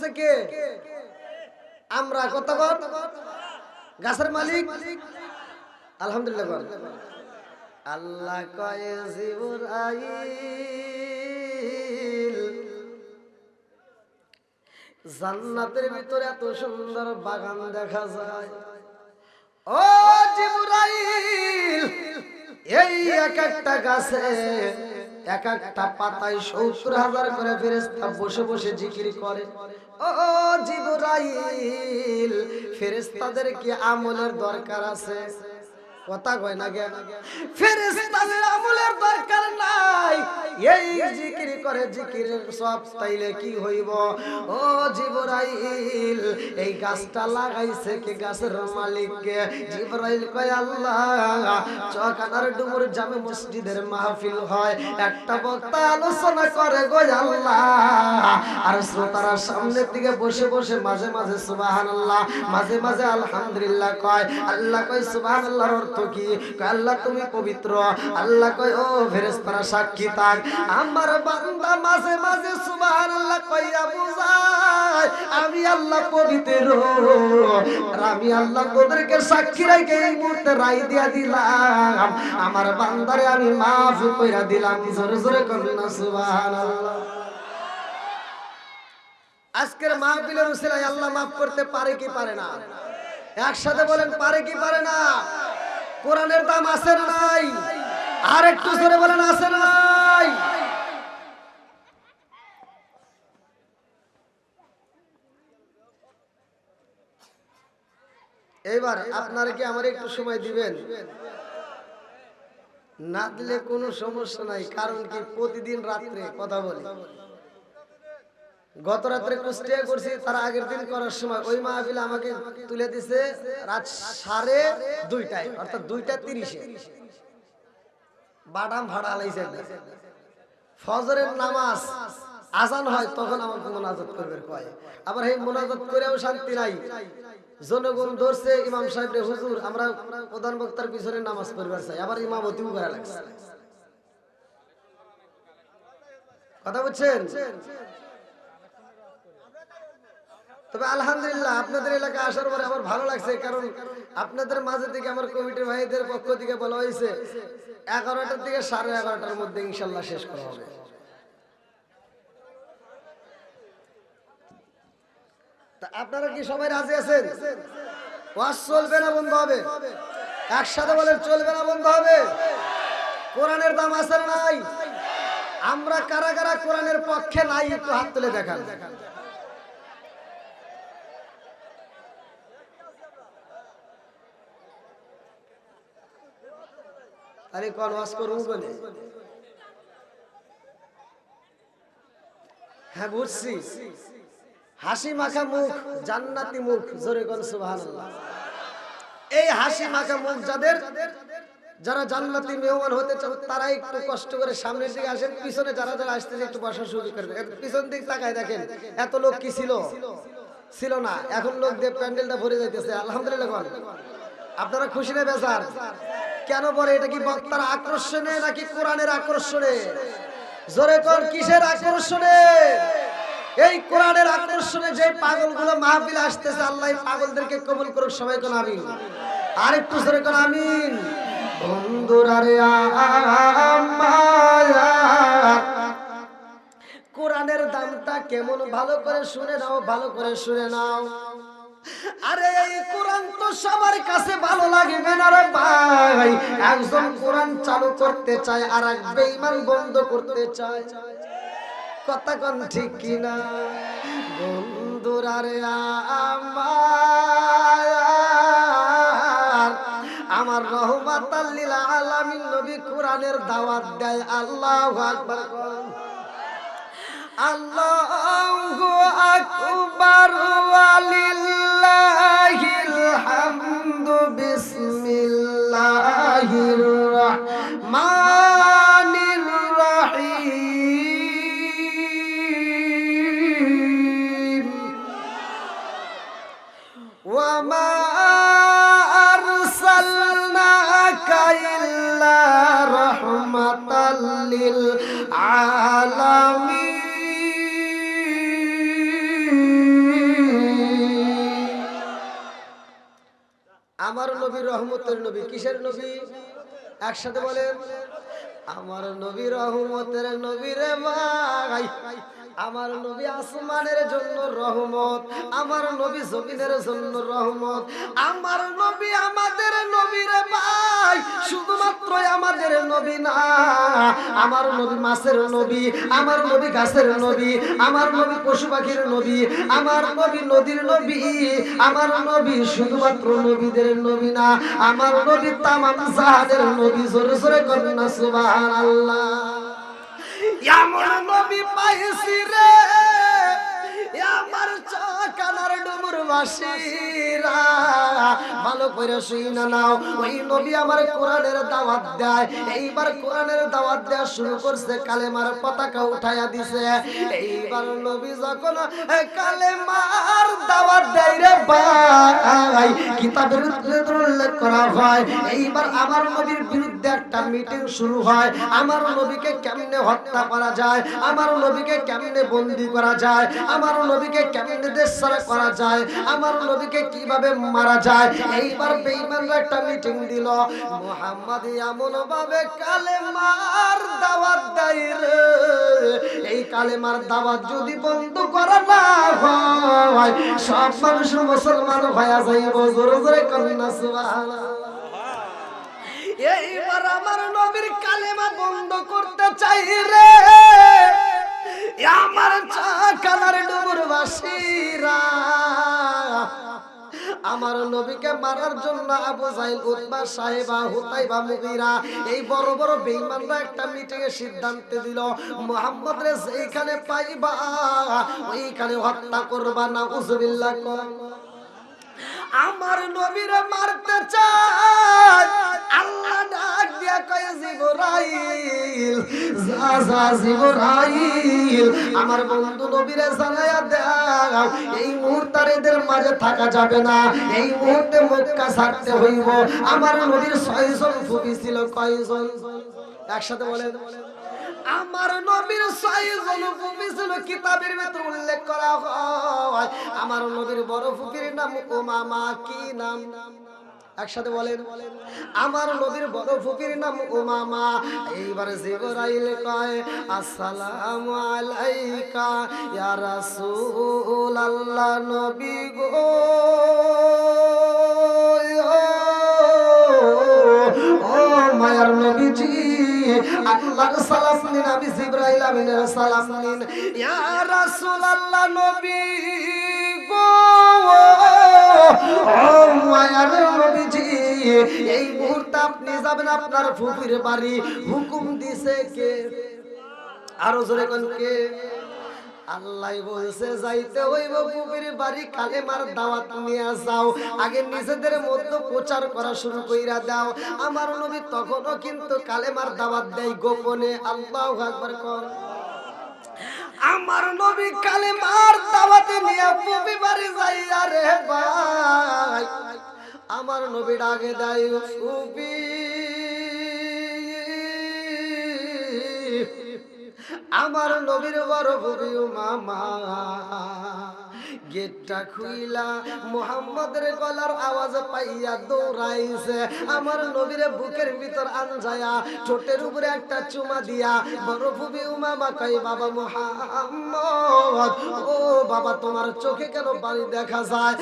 করতেছে কে? আমরা। কথা বল, গাছের মালিক আলহামদুলিল্লাহ বল। আল্লাহ কয় জিবরাইল জান্নাতের ভিতরে এত সুন্দর বাগান দেখা যায়। ও জিবরাইল, এই এক একটা গাছে এক একটা পাতায় ৭০,০০০ করে ফেরেশতা বসে বসে জিকির করে। ও জিবরাইল, ফেরেশতাদের কি আমলের দরকার আছে? কথা কয় না গে? ফেরেশতাদের আমলের দরকার নাই, এই জিকির করে, জিকিরের সব তাইলে কি হইব? ও জিবরাইল, এই গাছটা লাগাইছে কে? গাছের মালিক কে? জিবরাইল কয় আল্লাহ। চকানার ডুমুর জামে মসজিদের মাহফিল হয়, একটা বক্তা আলোচনা করে গো আল্লাহ, আর শ্রোতারা সামনের দিকে বসে বসে মাঝে মাঝে সুবহানাল্লাহ, মাঝে মাঝে আলহামদুলিল্লাহ কয়। আল্লাহ কয় সুবহানাল্লাহর অর্থ কি? কয় আল্লাহ তুমি পবিত্র। আল্লাহ কয় ও ফেরেশতারা সাক্ষী থাক, আমার বান্দা মাঝে মাঝে সুবহানাল্লাহ কইয়া বুঝায় আমি আল্লাহ পবিত্র। আর আমি আল্লাহ তোদেরকে সাক্ষী রেখে এই মুহূর্তে রায় দিয়া দিলাম, আমার বান্দারে আমি মাফ কইরা দিলাম। জোরে জোরে করেন না সুবহানাল্লাহ। আজকের মাহফিলের উসিলায় আল্লাহ মাফ করতে পারে কি পারে না? একসাথে বলেন, পারে কি পারে না? কোরআনের দাম আছে না নাই? আর একটু জোরে বলেন, আছে না নাই? এবার আপনারা কি আমার একটু সময় দিবেন? না দিলে কোনো সমস্যা নাই, কারণ কি প্রতিদিন রাত্রে কথা বলি। গত রাত্রে কুষ্টিয়া করছি, তার আগের দিন করার সময় ওই মাহফিলে আমাকে তুলে দিছে রাত 2:30টায়, অর্থাৎ 2:30-এ। বাদাম ভাড়া আলাইছে। ফজরের নামাজ আজান হয় তখন আমাকে মোনাজাত করবে কয়। আবার এই মোনাজাত করেও শান্তি নাই, জনগণ ধরছে ইমাম সাহেব রে, হুজুর আমরা প্রধান বক্তার পিছনে নামাজ পড়বার চাই, আবার ইমামতিও করা লাগছে। কথা বুঝছেন? তবে আলহামদুলিল্লাহ আপনাদের এলাকায় আসার পরে আমার ভালো লাগছে, কারণ আপনাদের মাঝে থেকে আমার কমিটির ভাইদের পক্ষ থেকে বলা হয়েছে 11টার থেকে 11:30টার মধ্যে ইনশাল্লাহ শেষ করা হবে। তা আপনারা কি সবাই রাজি আছেন? ওয়াজ চলবে না বন্ধ হবে? একসাথে বলেন, চলবে না বন্ধ হবে? কোরআনের দাম আছে না নাই? আমরা কারা কারা কোরআনের পক্ষে নাই একটু হাত তুলে দেখান। আরে কোন ওয়াজ করব বলে? হ্যাঁ বুঝছি, হাসি মাখা মুখ জান্নাতি মুখ, জোরে কোন সুবহানাল্লাহ। এই হাসি মাখা মুখ যাদের, যারা জান্নাতি মেহমান হতে চান, তারা একটু কষ্ট করে সামনের দিকে আসেন। পিছনে যারা যারা আসতেছে একটু বসার সুযোগ করবেন। পিছন দিক তাকায় দেখেন, এত লোক কি ছিল? ছিল না। এখন লোক দিয়ে প্যান্ডেলটা ভরে যাইতেছে। আলহামদুলিল্লাহ। আপনারা খুশি না বেজার? কেন বলে? এটা কি বক্তার আকর্ষণে নাকি কোরআনের আকর্ষণে? জোরে কর, কিসের আকর্ষণে? এই কোরআনের আকর্ষণে যে পাগলগুলো মাহফিলে আসতেছে, আল্লাহ পাগলদেরকে কবুল করুক। সবাই কোন আমিন। আর একটু জোরে কোন আমিন। বন্ধুরা রে আমার, কোরআনের দামটা কেমন ভালো করে শুনে নাও, ভালো করে শুনে নাও। আরে এই কোরআন তো সবার কাছে ভালো লাগবে না রে ভাই। একজন কোরআন চালু করতে চায় আর এক বেঈমান বন্ধ করতে চায়। কথা কোন ঠিক কিনা? বন্ধুরা রে আমার রহমাতাল লিল আলামিন নবী কোরআনের দাওয়াত দেয়। আল্লাহু আকবার। আল্লাহু আকবার ওয়ালিল্লাহিল হামদু। বিসমিল্লাহির রাহমানির রহিম। ওয়া মা আরসালনাকা ইল্লা রাহমাতাল লিল আলামিন। আমার নবী রহমতের নবী। কিসের নবী? একসাথে বলেন, আমার নবী রহমতের নবী রে ভাই। আমার নবী আসমানের জন্য রহমত, আমার নবী জমিনের জন্য রহমত। আমার নবী আমাদের নবী রে ভাই, শুধুমাত্র আমাদের নবী না, আমার নবী মাছের নবী, আমার নবী গাছের নবী, আমার নবী পশু পাখির নবী, আমার নবী নদীর নবী, আমার নবী শুধুমাত্র নবীদের নবী না, আমার নবী তামাম জাহানের নবী। জোরে জোরে করেন না সুবহানাল্লাহ। এমন নবী পাইছি রে আমার চকানার ডুমুর বাসীরা, ভালো করে শুনে নাও। ওই নবী আমার কোরআনের দাওয়াত দেয়, এইবার কোরআনের দাওয়াত দেওয়া শুরু করছে, কালেমার পতাকা উঠাইয়া দিছে। এইবার নবী যখন কালেমার দাওয়াত দেয় রে ভাই, কিতাবের উল্লেখ করা হয়, এইবার আমার নবীর বিরুদ্ধে একটা মিটিং শুরু হয়। আমার নবীকে কেমনে হত্যা করা যায়, আমার নবীকে কেমনে বন্দী করা যায়, আমার নবীকে কেমনে দেশ ছাড়া করা যায়, আমার নবীকে কিভাবে মারা যায়। এইবার বেঈমানরা একটা মিটিং দিল। মুহাম্মদ এমন ভাবে কালেমার দাওয়াত দেয় রে, এই কালেমার দাওয়াত যদি বন্ধ করা না হয়, সব মানুষ মুসলমান হয়ে যাইব। জোরে জোরে কন্যা সুবহানাল্লাহ। এইবার আমার নবীর কালেমা বন্ধ করতে চাই রে আমার কালার ডুবুর বাসীরা। আমার নবীকে মারার জন্য আবু জাহেল, উতবা, সাহেবা, হুতাইবা, মুগীরা, এই বড় বড় বেঈমানরা একটা মিটিং এ সিদ্ধান্ত দিল, মুহাম্মদ রে যেখানে পাইবা ওইখানে হত্যা করবা। নাউযুবিল্লাহ। আমার নবীরে মারতে চায়, আল্লাহ ডাক দিয়া কয় জিবরাইল, যা যা জিবরাইল আমার বন্ধু নবীরে জানায়া দাও, এই মুহূর্তে এদের মাঝে থাকা যাবে না, এই মুহূর্তে মক্কা ছাড়তে হইব। আমার নবীর 6 জন ফুফি ছিল। কয়জন? একসাথে বলেন, আমার নবীর 6 জন ফুফি ছিল। কিতাবের ভিতর উল্লেখ করা হয়, আমার নবীর বড় ফুফির নাম উমামা। কি নাম? একসাথে বলেন, আমার নবীর বড় ফুফির নাম উমামা। এইবার জিবরাইল কয়, আসসালামু আলাইকা ইয়া রাসূলুল্লাহ, নবী গো, ও মায়ার নবীজি, আল্লাহর সালাম নিন, আমি জিবরাইল আমিনের সালাম নিন। ইয়া রাসূলুল্লাহ, নবী গো, ও মায়ার নবীজি, এই মুহূর্তে আপনি যাবেন আপনার ফুফির বাড়ি। হুকুম দিছে কে? আরো জোরে কোন কে? আল্লাহ বলছে যাইতে হইব ফুফির বাড়ি, কালেমার দাওয়াত নিয়ে যাও, আগে নিজেদের মধ্যে প্রচার করা শুরু কইরা দাও। আমার নবী তখনও কিন্তু কালেমার দাওয়াত দেয় গোপনে। আল্লাহু আকবার কর। আমার নবী কালেমার দাওয়াতে নিয়ে ফুফি বাড়ি যাইয়া রে ভাই, আমার নবী ডাকে দেয়, ফুফি আমার নবীর বড় ফুফি উমামা। গেটটা খুইলা মুহাম্মদের গলার আওয়াজ পাইয়া দৌড়াইছে। আমার নবীর বুকের ভিতর আনজায়া ঠোঁটের উপরে একটা চুমা দিয়া বড় ফুফি উমামা কই, বাবা মুহাম্মদ, ও বাবা তোমার চোখে কেন পানি দেখা যায়?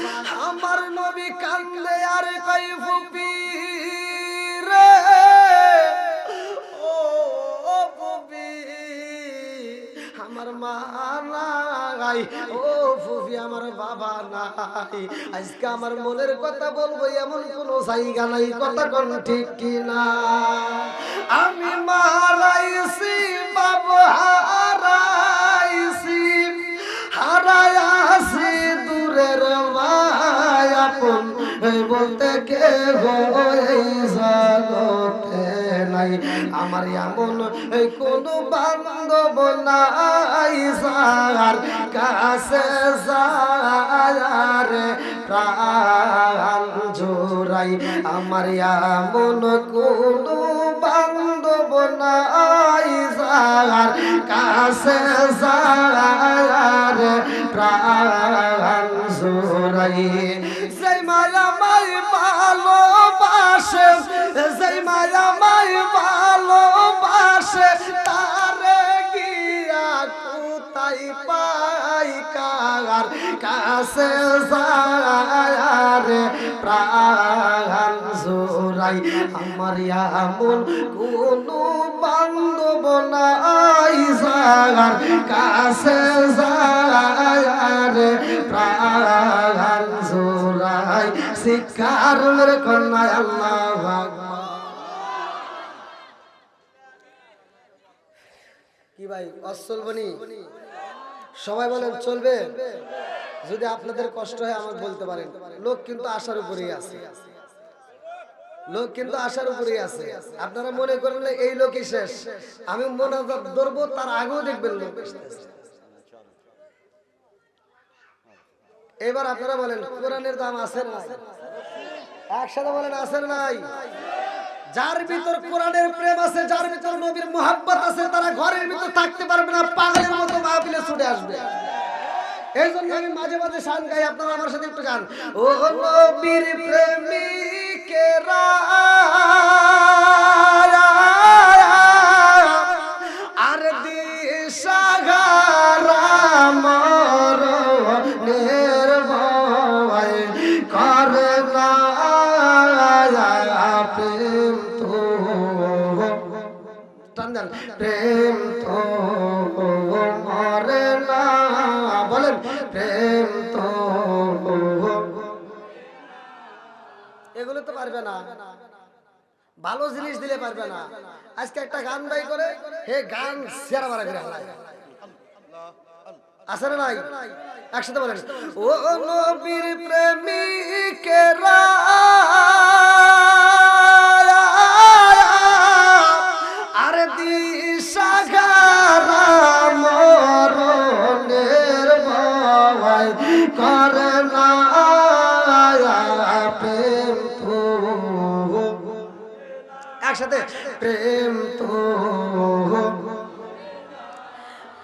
আমার নবী কান্দে আর কই, ফুফি রে, ও ফুফি আমার মা নাই, ও ফুফি আমার বাবা নাই, আজকে আমার মনের কথা বলবো এমন কোনো জায়গা নাই। কথা কোন ঠিক কিনা? আমি মারাইছি বাবা, হারাইছি, হারাইছি দূরের ভাই, আপন বলতে কে এই জগতে নাই। আমার এমন কোনো বান্ধব নাই যার কাছে যার প্রাণ জোড়াই। আমার এমন কোনো বান্ধব নাই যার কাছে যার প্রাণ জোড়াই। সেই মায়া মাই ভালোবাসে, যেই মায়া মাই ভালোবাসে, তারে গিয়া কোথায় পাই, কার কাছে যায় রে প্রাণ জোড়াই। আমার এমন কোনো বান্ধব নাই, যার কাছে যায় রে প্রাণ জোড়াই। শিক্ষার কন্যা আল্লাহু আকবার। কি ভাই অসল বনি? সবাই বলেন চলবে? যদি আপনাদের কষ্ট হয় আমাকে বলতে পারেন। লোক কিন্তু আশার উপরেই আছে, লোক কিন্তু আশার উপরেই আছে। আপনারা মনে করেন এই লোকই শেষ, আমি মোনাজাত ধরবো তার আগেও দেখবেন লোক আসতেছে। এবার আপনারা বলেন কোরআনের দাম আছে না? একসাথে বলেন আছে নাই? যার ভিতর কোরআনের প্রেম আছে, যার ভিতর নবীর মুহাব্বত আছে, তারা ঘরের ভিতর থাকতে পারবে না, পাগলের মতো মাহফিলে ছুটে আসবে। এই জন্য আমি মাঝে মাঝে শান গাই, আপনারা আমার সাথে একটু গান। ও নবীর প্রেমিকেরা আর দিশাহারা মরণের ভয় করে না, প্রেম তো প্রেম তো মরে না, বলেন প্রেম তো। এগুলো তো পারবে না, ভালো জিনিস দিলে পারবে না। আজকে একটা গান বাই করে হে গান শেয়ার মারা করে হালায়, আছে না নাই? একসাথে বলেন ও নবীর প্রেমিকেরা আর দিশাহারা মরণের ভয় করে না, প্রেম তো। একসাথে প্রেম তো।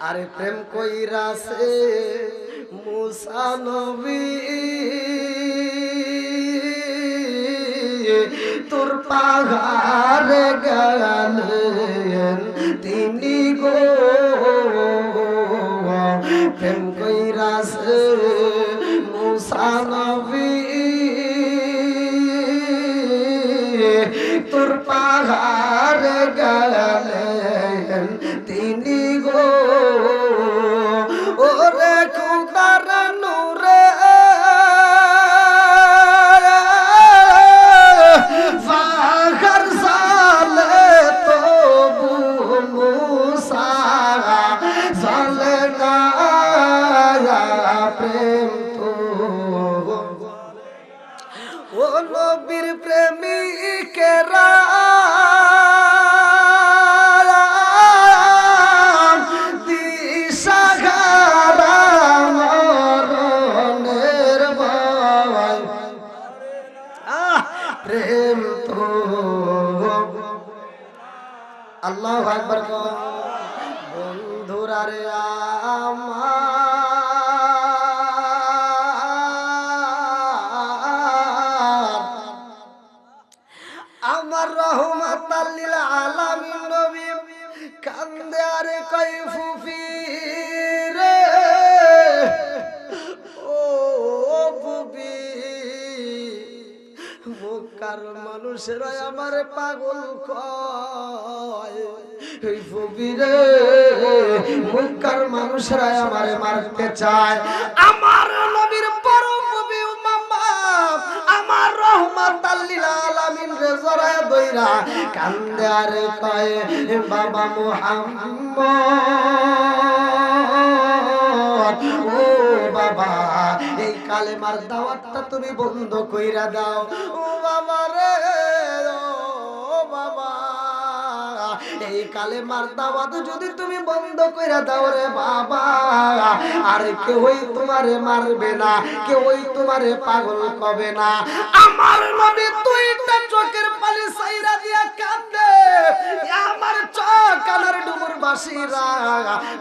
আরে প্রেম কইরাছে মুসা নবী, তোর পাহাড়ে গেলেন তিনি গো, প্রেম কইরাছে মুসা নবী, তোর পাহাড়ে গেলেন তিনি গো। ওরে খুদার নূরে ফাখর সালে তবু মুসা সালে না, প্রেম তো। ও নবীর প্রেমিকেরা দিশাহারা মরণের ভয়, প্রেম তো। আল্লাহু আকবার। বন্ধুরা রে আমার রহমাতাল লিল আলামিন নবী কান্দে আরে কই ফুফি রে, ও ফুফি, মক্কার মানুষেরা আমারে পাগল কয়, এই ফুফি রে মক্কার মানুষেরা আমারে মারতে চায়। আমার নবীর পরম নবী উম্মাহ আমার রহমাতাল লিল আলামিন রে জড়ায় দইরা কান্দে আর কয় বাবা মুহাম্মদ, ও বাবা এই কালেমার দাওয়াতটা তুমি বন্ধ কইরা দাও। ও বাবা রে, ও বাবা এই কালেমার দাওয়াত যদি তুমি বন্ধ কইরা দাও রে বাবা, আর কেউই তোমারে মারবে না, কেউই তোমারে পাগল কবে না। আমার নবী দুইটা চোখের পানি সাইরা দিয়া কাঁদে, আমার চোখ কানার ডুমুর বাসীরা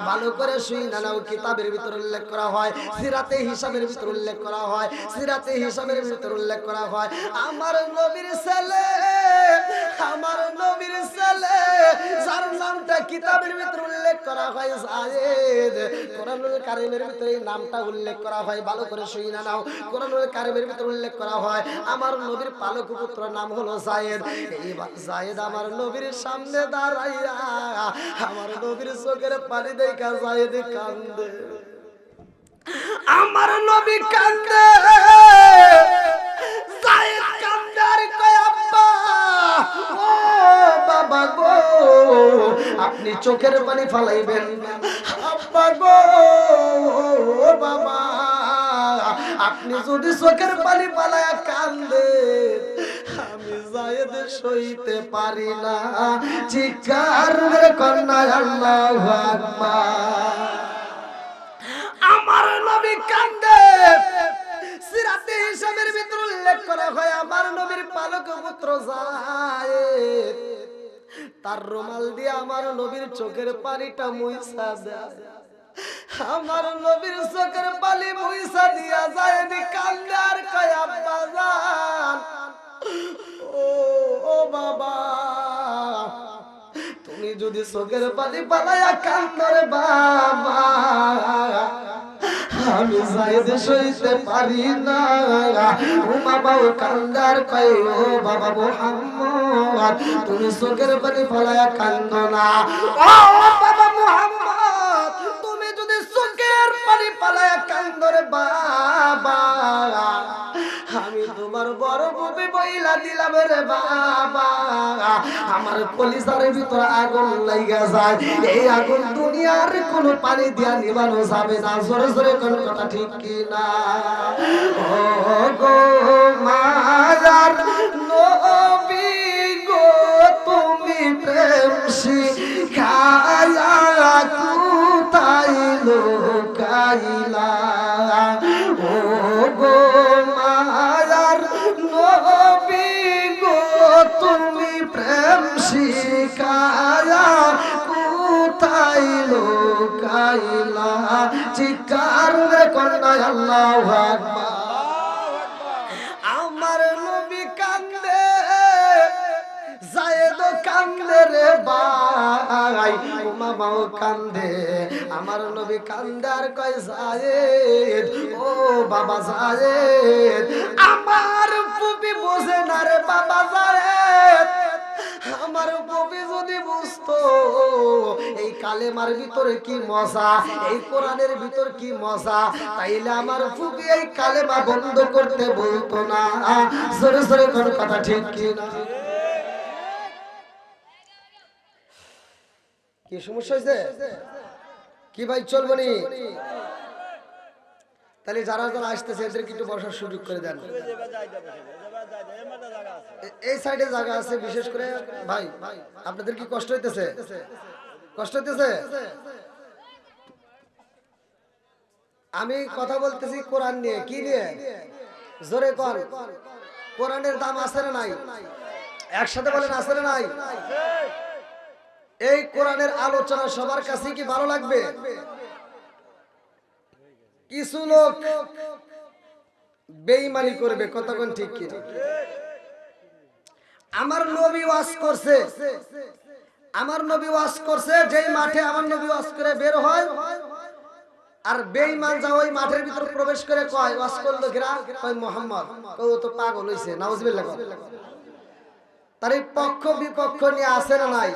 ভালো করে শুনে নাও কিতাবের ভিতর উল্লেখ করা হয় সিরাতে হিসাবের ভিতর উল্লেখ করা হয় সিরাতে হিসাবের ভিতর উল্লেখ করা হয় আমার নবীর ছেলে যার নামটা কিতাবের ভিতর উল্লেখ করা হয় যায়েদ কোরআনুল কারীমের ভিতরে এই নামটা উল্লেখ করা হয় ভালো করে শুনে নাও কোরআনুল কারীমের ভিতর উল্লেখ করা হয় আমার নবীর পালক পুত্র নাম হলো যায়েদ এইবার যায়েদ আমার নবীর সামনে দাঁড়াইয়া আমার নবীর চোখের পানি দেখা যায়েদ কান্দে আমার নবী কান্দে যায়েদ কান্দে আর কয় আব্বা ও বাবা গো আপনি চোখের পানি ফালাইবেন আব্বা গো ও বাবা আপনি যদি চোখের পানি ফালায়া কান্দেন আমি যায়েদ সইতে পারি না চিৎকার করে কন্যা আল্লাহু আকবার আমার নবী কান্দে সিরাতে হিসাবের ভিতর উল্লেখ করা হয় আমার নবীর পালক পুত্র যায়েদ তার রুমাল দিয়ে আমার নবীর চোখের পানিটা মুইছা দেয় আমার নবীর চোখের পানি মুইছা দিয়া যায়েদ কান্দে আর কয় আব্বা জান ও বাবা তুমি যদি চোখের পানি পালায়া কান্দরে বাবা আমি যায়েদ সইতে পারি না ও বাবা ও কান্দার কয় ও বাবা মুহাম্মদ তুমি চোখের পানি পালায়া কান্দো না ও বাবা মুহাম্মদ তুমি যদি চোখের পানি পালায়া কান্দরে বাবা আমি তোমার বড় বুবি বইলা দিলাম রে বাবা আমার কলিজার ভিতর আগুন লাগা যায় এই আগুন দুনিয়ার কোনো পানি দিয়া নিবানো যাবে না জোরে জোরে কোন কথা ঠিক কি না ও গো মায়ার নবী গো তুমি প্রেম শিখায়া কোথায় লোকাইলা ও গো মায়ার নবী গো তুমি প্রেম শিখায়া কোথায় লোকাইলা চিৎকার করে কন্যা আল্লাহু আকবার আমার নবী কান্দে যায়েদ কান্দে রে ভাই মামাও কান্দে আমার নবী কান্দে আর কয় যায়েদ ও বাবা যায়েদ আমার পুপি বোঝে না রে বাবা যায়েদ আমার পুপি যদি বুঝতো এই কালেমার ভিতরে কি মজা এই কোরআনের ভিতর কি মজা তাইলে আমার পুপি এই কালেমা বন্ধ করতে বলতো না জোরে জোরে কোন কথা ঠিক কি না কি সমস্যা হয়েছে কি ভাই চলবো নি তাহলে যারা যারা আসতেছে এদেরকে একটু বসার সুযোগ করে দেন এই সাইডে জায়গা আছে বিশেষ করে ভাই আপনাদের কি কষ্ট হইতেছে আমি কথা বলতেছি কোরআন নিয়ে কি নিয়ে জোরে কর কোরআনের দাম আছে না নাই একসাথে বলেন আছে না নাই এই কোরআনের আলোচনা সবার কাছে কি ভালো লাগবে কিছু লোক বেঈমানি করবে কতক্ষণ ঠিক কি আমার নবী ওয়াজ করছে যেই মাঠে আমার নবী ওয়াজ করে বের হয় আর বেঈমান যা ওই মাঠের ভিতর প্রবেশ করে কয় ওয়াজ করলো কিরা কয় মুহাম্মদ ও তো পাগল হইছে নাউজুবিল্লাহ তার এই পক্ষ বিপক্ষ নিয়ে আসে না নাই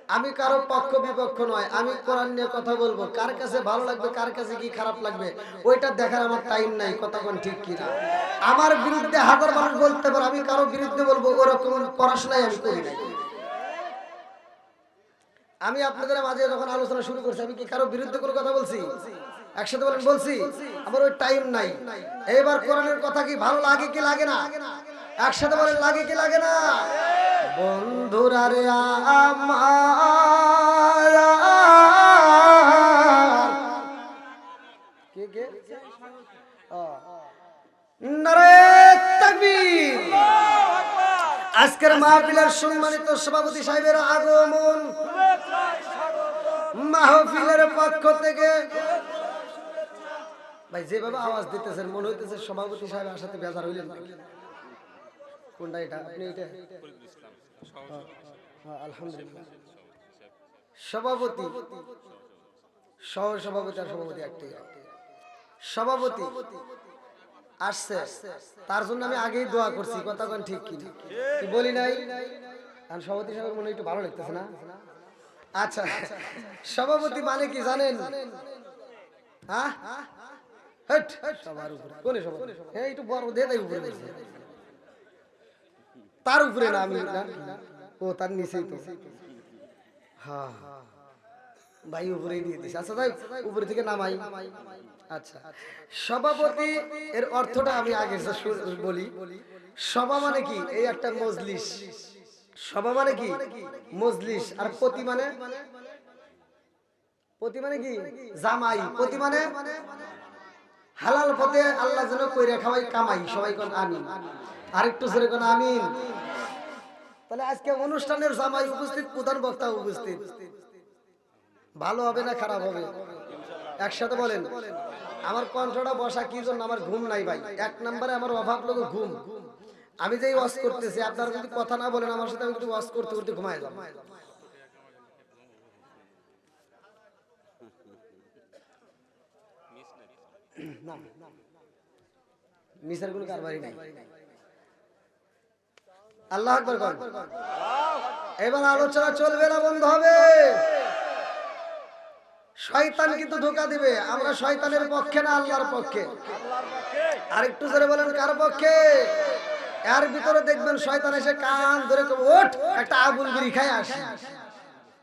আমি কারো পক্ষ বিপক্ষ নয় আমি কোরআন নিয়ে কথা বলবো কার কাছে ভালো লাগবে কার কাছে কি খারাপ লাগবে ওইটা দেখার আমার টাইম নাই কতক্ষণ ঠিক কি না আমার বিরুদ্ধে হাজার মানুষ বলতে পারে আমি কারো বিরুদ্ধে বলবো ওরকম পড়াশোনাই আমি করি নাই আমি আপনাদের মাঝে যখন আলোচনা শুরু করছি আমি কি কারো বিরুদ্ধে কোনো কথা বলছি একসাথে বলেন বলছি আমার ওই টাইম নাই এবার কোরআনের কথা কি ভালো লাগে কি লাগে না একসাথে বলেন লাগে কি লাগে না বন্ধুরা রে আমার কে নারে তাকবীর আজকের মাহফিলের সম্মানিত সভাপতি সাহেবের আগমন মাহফিলের পক্ষ থেকে ভাই যেভাবে আওয়াজ দিতেছেন মনে হইতেছে সভাপতি সাহেব আসাতে বেজার হইলেন নাকি? কোনটা এটা? আপনি এটা? হ্যাঁ, আলহামদুলিল্লাহ। সভাপতি, সহ সভাপতি আর সভাপতি একটাই। সভাপতি আসছে, তার জন্য আমি আগেই দোয়া করছি। কথা কোন ঠিক কি কি বলি নাই? কারণ সভাপতি সাহেবের মনে একটু ভালো লাগতেছে না? আচ্ছা, সভাপতি মানে কি জানেন? হ্যাঁ, সবার উপরে কোন সভাপতি? হ্যাঁ, একটু বড় দিয়ে তাই উপরে বসে। তার উপরে না আমি না, ও তার নিচেই তো। হ্যাঁ ভাই উপরেই দিয়ে দিস। আচ্ছা তাই উপরে থেকে নামাই। আচ্ছা, সভাপতি এর অর্থটা আমি আগে বলি। সভা মানে কি? এই একটা মজলিস। সভা মানে কি? মজলিস। আর পতি মানে? পতি মানে কি? জামাই। পতি মানে হালাল পথে আল্লাহ যেন কইরা খাওয়াই কামাই। সবাই কোন আমিন। আরেকটু জোরে কোন আমিন। তাহলে আজকে অনুষ্ঠানের জামাই উপস্থিত, প্রধান বক্তা উপস্থিত। ভালো হবে না খারাপ হবে? একসাথে বলেন। আমার কণ্ঠটা বসা কি জন্য? আমার ঘুম নাই ভাই। এক নম্বরে আমার অভাব লোক ঘুম। আমি যেই ওয়াজ করতেছি, আপনারা যদি কথা না বলেন আমার সাথে, আমি কিন্তু ওয়াজ করতে করতে ঘুমায় যাব। না মিসের কোনো কারবারই নাই। আল্লাহু আকবার বল। এবার আলোচনা চলবে না, বন্ধ হবে। শয়তান কিন্তু ধোঁকা দিবে। আমরা শয়তানের পক্ষে না আল্লাহর পক্ষে? আরেকটু জোরে বলেন কার পক্ষে? এর ভিতরে দেখবেন শয়তান এসে কান ধরে ওঠ একটা আগুন বিড়ি খায় আসে।